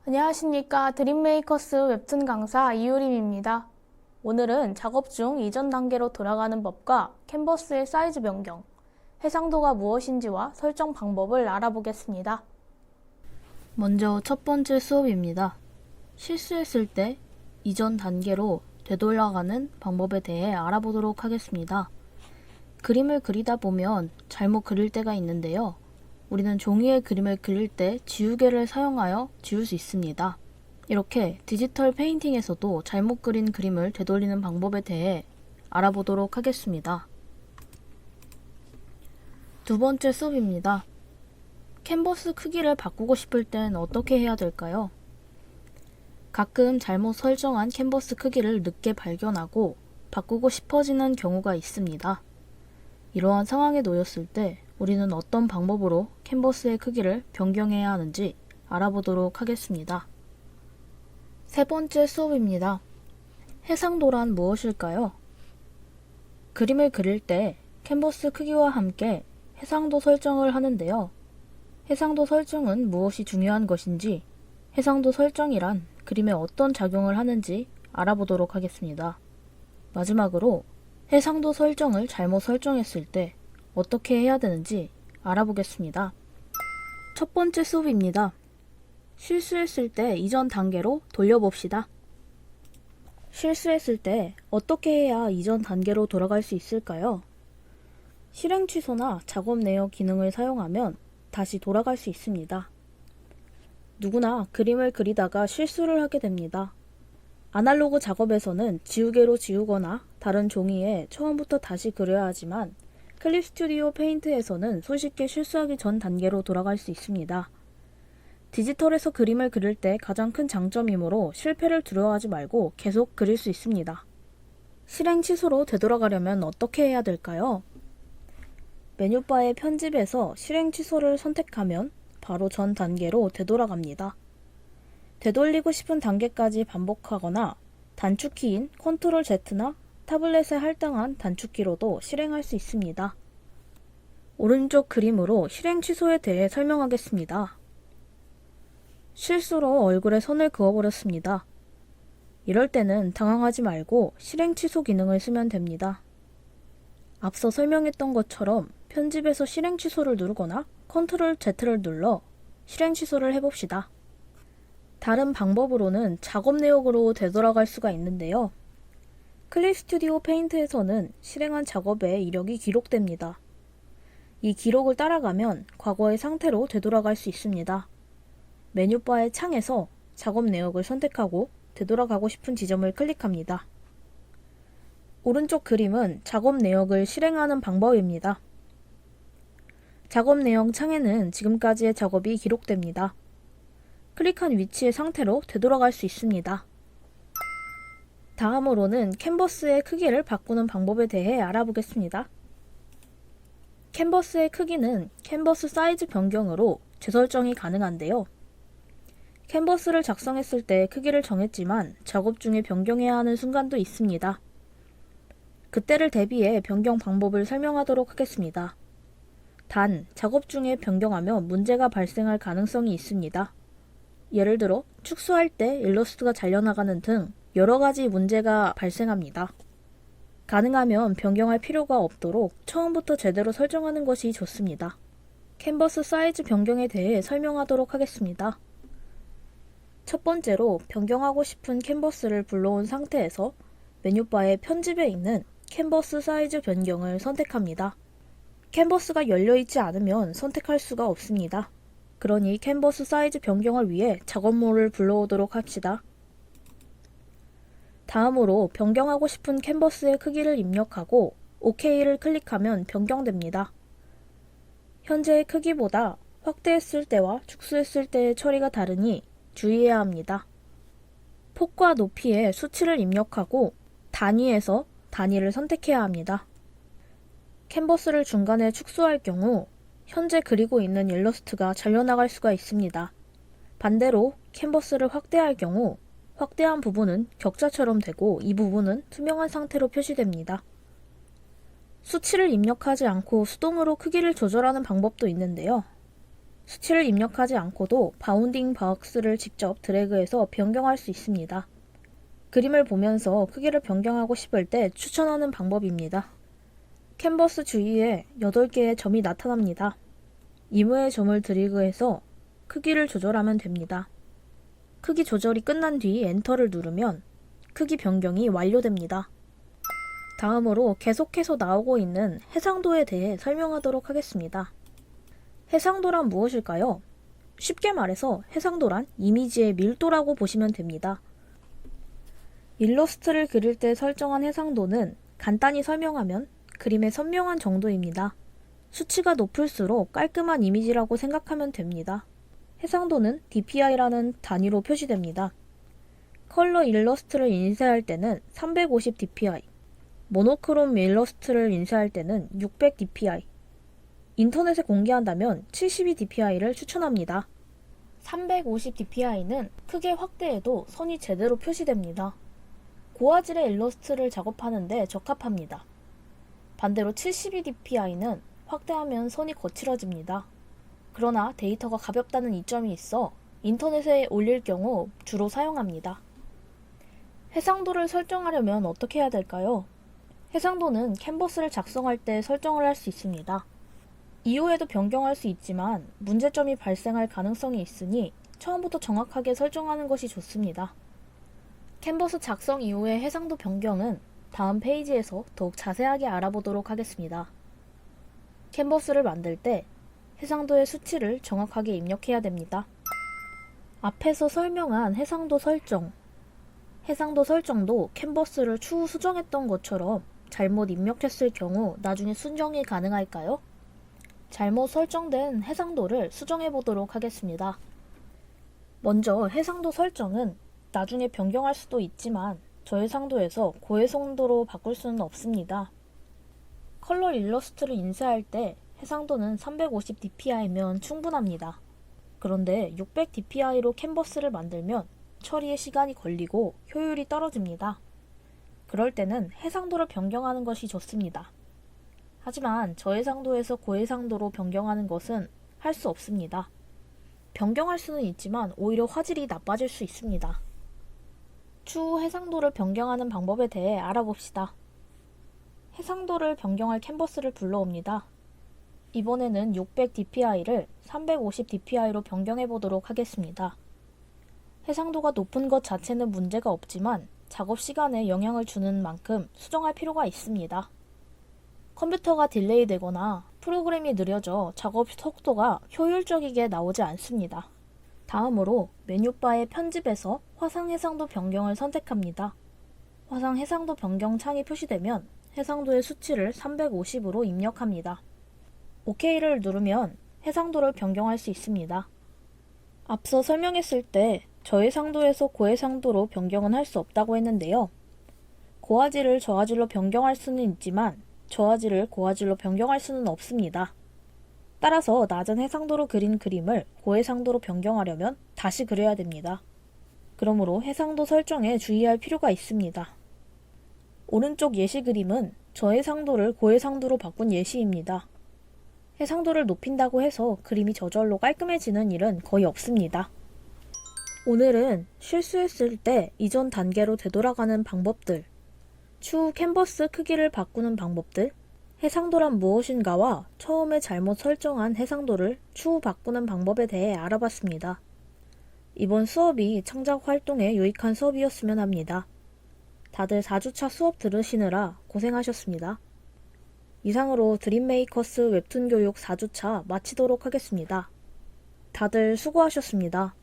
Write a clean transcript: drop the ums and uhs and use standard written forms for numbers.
안녕하십니까. 드림메이커스 웹툰 강사 이유림입니다. 오늘은 작업 중 이전 단계로 돌아가는 법과 캔버스의 사이즈 변경, 해상도가 무엇인지와 설정 방법을 알아보겠습니다. 먼저 첫 번째 수업입니다. 실수했을 때 이전 단계로 되돌아가는 방법에 대해 알아보도록 하겠습니다. 그림을 그리다 보면 잘못 그릴 때가 있는데요. 우리는 종이에 그림을 그릴 때 지우개를 사용하여 지울 수 있습니다. 이렇게 디지털 페인팅에서도 잘못 그린 그림을 되돌리는 방법에 대해 알아보도록 하겠습니다. 두 번째 수업입니다. 캔버스 크기를 바꾸고 싶을 땐 어떻게 해야 될까요? 가끔 잘못 설정한 캔버스 크기를 늦게 발견하고 바꾸고 싶어지는 경우가 있습니다. 이러한 상황에 놓였을 때 우리는 어떤 방법으로 캔버스의 크기를 변경해야 하는지 알아보도록 하겠습니다. 세 번째 수업입니다. 해상도란 무엇일까요? 그림을 그릴 때 캔버스 크기와 함께 해상도 설정을 하는데요. 해상도 설정은 무엇이 중요한 것인지, 해상도 설정이란 그림에 어떤 작용을 하는지 알아보도록 하겠습니다. 마지막으로 해상도 설정을 잘못 설정했을 때 어떻게 해야 되는지 알아보겠습니다. 첫 번째 수업입니다. 실수했을 때 이전 단계로 돌려봅시다. 실수했을 때 어떻게 해야 이전 단계로 돌아갈 수 있을까요? 실행 취소나 작업 내역 기능을 사용하면 다시 돌아갈 수 있습니다. 누구나 그림을 그리다가 실수를 하게 됩니다. 아날로그 작업에서는 지우개로 지우거나 다른 종이에 처음부터 다시 그려야 하지만 클립 스튜디오 페인트에서는 손쉽게 실수하기 전 단계로 돌아갈 수 있습니다. 디지털에서 그림을 그릴 때 가장 큰 장점이므로 실패를 두려워하지 말고 계속 그릴 수 있습니다. 실행 취소로 되돌아가려면 어떻게 해야 될까요? 메뉴바의 편집에서 실행 취소를 선택하면 바로 전 단계로 되돌아갑니다. 되돌리고 싶은 단계까지 반복하거나 단축키인 Ctrl Z나 타블렛에 할당한 단축키로도 실행할 수 있습니다. 오른쪽 그림으로 실행 취소에 대해 설명하겠습니다. 실수로 얼굴에 선을 그어버렸습니다. 이럴 때는 당황하지 말고 실행 취소 기능을 쓰면 됩니다. 앞서 설명했던 것처럼 편집에서 실행 취소를 누르거나 Ctrl Z를 눌러 실행 취소를 해봅시다. 다른 방법으로는 작업 내역으로 되돌아갈 수가 있는데요. 클립 스튜디오 페인트에서는 실행한 작업의 이력이 기록됩니다. 이 기록을 따라가면 과거의 상태로 되돌아갈 수 있습니다. 메뉴바의 창에서 작업 내역을 선택하고 되돌아가고 싶은 지점을 클릭합니다. 오른쪽 그림은 작업 내역을 실행하는 방법입니다. 작업 내역 창에는 지금까지의 작업이 기록됩니다. 클릭한 위치의 상태로 되돌아갈 수 있습니다. 다음으로는 캔버스의 크기를 바꾸는 방법에 대해 알아보겠습니다. 캔버스의 크기는 캔버스 사이즈 변경으로 재설정이 가능한데요. 캔버스를 작성했을 때 크기를 정했지만 작업 중에 변경해야 하는 순간도 있습니다. 그때를 대비해 변경 방법을 설명하도록 하겠습니다. 단, 작업 중에 변경하면 문제가 발생할 가능성이 있습니다. 예를 들어 축소할 때 일러스트가 잘려나가는 등 여러가지 문제가 발생합니다. 가능하면 변경할 필요가 없도록 처음부터 제대로 설정하는 것이 좋습니다. 캔버스 사이즈 변경에 대해 설명하도록 하겠습니다. 첫 번째로 변경하고 싶은 캔버스를 불러온 상태에서 메뉴바의 편집에 있는 캔버스 사이즈 변경을 선택합니다. 캔버스가 열려있지 않으면 선택할 수가 없습니다. 그러니 캔버스 사이즈 변경을 위해 작업모를 불러오도록 합시다. 다음으로 변경하고 싶은 캔버스의 크기를 입력하고 OK를 클릭하면 변경됩니다. 현재의 크기보다 확대했을 때와 축소했을 때의 처리가 다르니 주의해야 합니다. 폭과 높이의 수치를 입력하고 단위에서 단위를 선택해야 합니다. 캔버스를 중간에 축소할 경우 현재 그리고 있는 일러스트가 잘려나갈 수가 있습니다. 반대로 캔버스를 확대할 경우 확대한 부분은 격자처럼 되고 이 부분은 투명한 상태로 표시됩니다. 수치를 입력하지 않고 수동으로 크기를 조절하는 방법도 있는데요. 수치를 입력하지 않고도 바운딩 박스를 직접 드래그해서 변경할 수 있습니다. 그림을 보면서 크기를 변경하고 싶을 때 추천하는 방법입니다. 캔버스 주위에 8개의 점이 나타납니다. 이무의 점을 드래그해서 크기를 조절하면 됩니다. 크기 조절이 끝난 뒤 엔터를 누르면 크기 변경이 완료됩니다. 다음으로 계속해서 나오고 있는 해상도에 대해 설명하도록 하겠습니다. 해상도란 무엇일까요? 쉽게 말해서 해상도란 이미지의 밀도라고 보시면 됩니다. 일러스트를 그릴 때 설정한 해상도는 간단히 설명하면 그림의 선명한 정도입니다. 수치가 높을수록 깔끔한 이미지라고 생각하면 됩니다. 해상도는 DPI라는 단위로 표시됩니다. 컬러 일러스트를 인쇄할 때는 350 DPI, 모노크롬 일러스트를 인쇄할 때는 600 DPI, 인터넷에 공개한다면 72 DPI를 추천합니다. 350 DPI는 크게 확대해도 선이 제대로 표시됩니다. 고화질의 일러스트를 작업하는데 적합합니다. 반대로 72 DPI는 확대하면 선이 거칠어집니다. 그러나 데이터가 가볍다는 이점이 있어 인터넷에 올릴 경우 주로 사용합니다. 해상도를 설정하려면 어떻게 해야 될까요? 해상도는 캔버스를 작성할 때 설정을 할 수 있습니다. 이후에도 변경할 수 있지만 문제점이 발생할 가능성이 있으니 처음부터 정확하게 설정하는 것이 좋습니다. 캔버스 작성 이후의 해상도 변경은 다음 페이지에서 더욱 자세하게 알아보도록 하겠습니다. 캔버스를 만들 때 해상도의 수치를 정확하게 입력해야 됩니다. 앞에서 설명한 해상도 설정. 해상도 설정도 캔버스를 추후 수정했던 것처럼 잘못 입력했을 경우 나중에 수정이 가능할까요? 잘못 설정된 해상도를 수정해 보도록 하겠습니다. 먼저 해상도 설정은 나중에 변경할 수도 있지만 저해상도에서 고해상도로 바꿀 수는 없습니다. 컬러 일러스트를 인쇄할 때 해상도는 350 DPI면 충분합니다. 그런데 600 DPI로 캔버스를 만들면 처리에 시간이 걸리고 효율이 떨어집니다. 그럴 때는 해상도를 변경하는 것이 좋습니다. 하지만 저해상도에서 고해상도로 변경하는 것은 할 수 없습니다. 변경할 수는 있지만 오히려 화질이 나빠질 수 있습니다. 추후 해상도를 변경하는 방법에 대해 알아봅시다. 해상도를 변경할 캔버스를 불러옵니다. 이번에는 600 DPI를 350 DPI로 변경해 보도록 하겠습니다. 해상도가 높은 것 자체는 문제가 없지만 작업 시간에 영향을 주는 만큼 수정할 필요가 있습니다. 컴퓨터가 딜레이 되거나 프로그램이 느려져 작업 속도가 효율적이게 나오지 않습니다. 다음으로 메뉴바의 편집에서 화상 해상도 변경을 선택합니다. 화상 해상도 변경 창이 표시되면 해상도의 수치를 350으로 입력합니다. OK를 누르면 해상도를 변경할 수 있습니다. 앞서 설명했을 때 저해상도에서 고해상도로 변경은 할 수 없다고 했는데요. 고화질을 저화질로 변경할 수는 있지만 저화질을 고화질로 변경할 수는 없습니다. 따라서 낮은 해상도로 그린 그림을 고해상도로 변경하려면 다시 그려야 됩니다. 그러므로 해상도 설정에 주의할 필요가 있습니다. 오른쪽 예시 그림은 저해상도를 고해상도로 바꾼 예시입니다. 해상도를 높인다고 해서 그림이 저절로 깔끔해지는 일은 거의 없습니다. 오늘은 실수했을 때 이전 단계로 되돌아가는 방법들, 추후 캔버스 크기를 바꾸는 방법들, 해상도란 무엇인가와 처음에 잘못 설정한 해상도를 추후 바꾸는 방법에 대해 알아봤습니다. 이번 수업이 창작 활동에 유익한 수업이었으면 합니다. 다들 4주차 수업 들으시느라 고생하셨습니다. 이상으로 드림메이커스 웹툰 교육 4주차 마치도록 하겠습니다. 다들 수고하셨습니다.